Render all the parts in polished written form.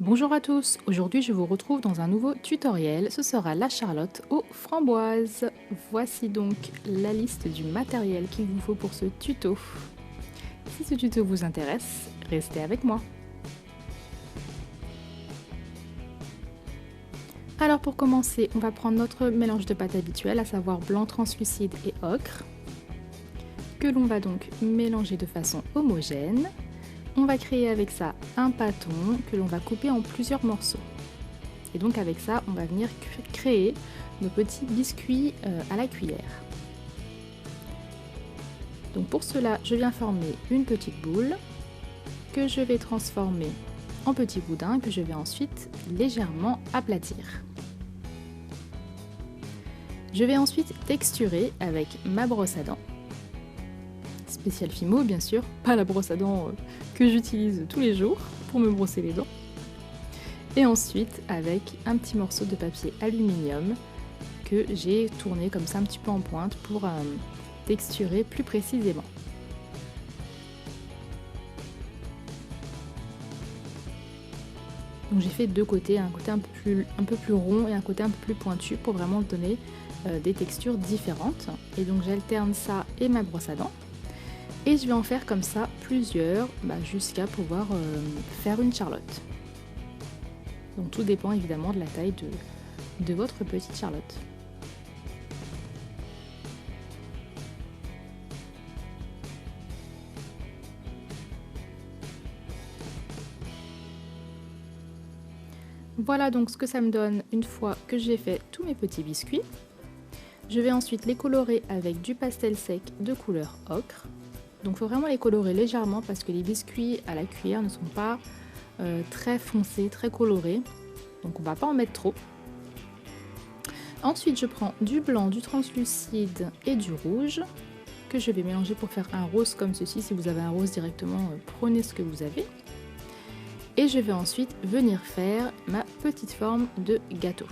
Bonjour à tous, aujourd'hui je vous retrouve dans un nouveau tutoriel, ce sera la charlotte aux framboises. Voici donc la liste du matériel qu'il vous faut pour ce tuto. Si ce tuto vous intéresse, restez avec moi. Alors pour commencer, on va prendre notre mélange de pâte habituel, à savoir blanc translucide et ocre, que l'on va donc mélanger de façon homogène. On va créer avec ça un pâton que l'on va couper en plusieurs morceaux. Et donc avec ça, on va venir créer nos petits biscuits à la cuillère. Donc pour cela, je viens former une petite boule que je vais transformer en petit boudin que je vais ensuite légèrement aplatir. Je vais ensuite texturer avec ma brosse à dents. Spécial Fimo bien sûr, pas la brosse à dents que j'utilise tous les jours pour me brosser les dents. Et ensuite avec un petit morceau de papier aluminium que j'ai tourné comme ça un petit peu en pointe pour texturer plus précisément. Donc j'ai fait deux côtés, un côté un peu plus rond et un côté un peu plus pointu pour vraiment donner des textures différentes. Et donc j'alterne ça et ma brosse à dents. Et je vais en faire comme ça plusieurs jusqu'à pouvoir faire une charlotte. Donc tout dépend évidemment de la taille de votre petite charlotte. Voilà donc ce que ça me donne une fois que j'ai fait tous mes petits biscuits. Je vais ensuite les colorer avec du pastel sec de couleur ocre. Donc il faut vraiment les colorer légèrement parce que les biscuits à la cuillère ne sont pas très foncés, très colorés. Donc on ne va pas en mettre trop. Ensuite je prends du blanc, du translucide et du rouge que je vais mélanger pour faire un rose comme ceci. Si vous avez un rose directement, prenez ce que vous avez. Et je vais ensuite venir faire ma petite forme de gâteau.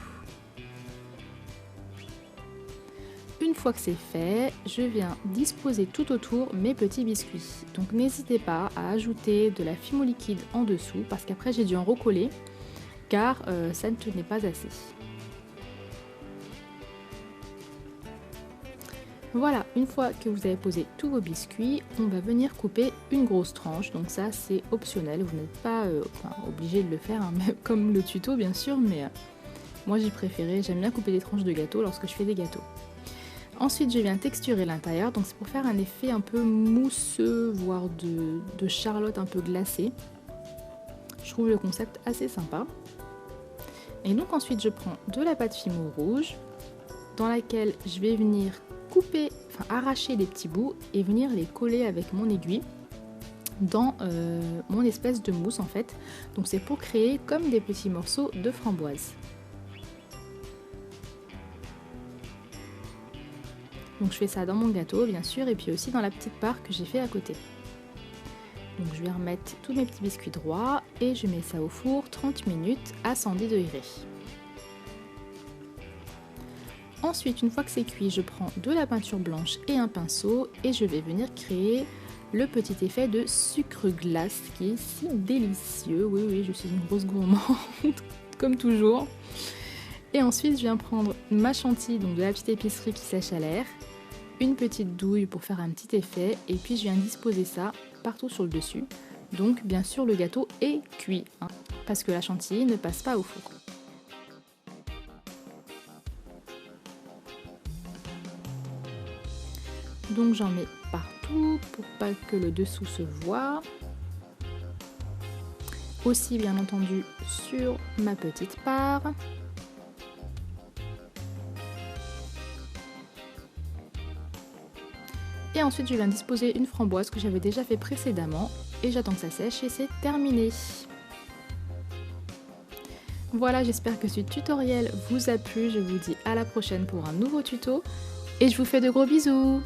Une fois que c'est fait, je viens disposer tout autour mes petits biscuits. Donc n'hésitez pas à ajouter de la Fimo liquide en dessous parce qu'après j'ai dû en recoller car ça ne tenait pas assez. Voilà, une fois que vous avez posé tous vos biscuits, on va venir couper une grosse tranche. Donc ça c'est optionnel, vous n'êtes pas obligé de le faire, hein, comme le tuto bien sûr, mais moi j'ai préféré, j'aime bien couper des tranches de gâteau lorsque je fais des gâteaux. Ensuite je viens texturer l'intérieur, donc c'est pour faire un effet un peu mousseux, voire de charlotte un peu glacée. Je trouve le concept assez sympa. Et donc ensuite je prends de la pâte Fimo rouge, dans laquelle je vais venir arracher les petits bouts et venir les coller avec mon aiguille dans mon espèce de mousse en fait. Donc c'est pour créer comme des petits morceaux de framboise. Donc je fais ça dans mon gâteau bien sûr et puis aussi dans la petite part que j'ai fait à côté. Donc je vais remettre tous mes petits biscuits droits et je mets ça au four 30 minutes à 110 degrés. Ensuite une fois que c'est cuit, je prends de la peinture blanche et un pinceau et je vais venir créer le petit effet de sucre glace qui est si délicieux. Oui, je suis une grosse gourmande comme toujours. Et ensuite je viens prendre ma chantilly, donc de la petite épicerie qui sèche à l'air, une petite douille pour faire un petit effet et puis je viens disposer ça partout sur le dessus. Donc bien sûr le gâteau est cuit hein, parce que la chantilly ne passe pas au four. Donc j'en mets partout pour pas que le dessous se voie. Aussi bien entendu sur ma petite part. Et ensuite je viens disposer une framboise que j'avais déjà fait précédemment et j'attends que ça sèche et c'est terminé. Voilà, j'espère que ce tutoriel vous a plu, je vous dis à la prochaine pour un nouveau tuto et je vous fais de gros bisous.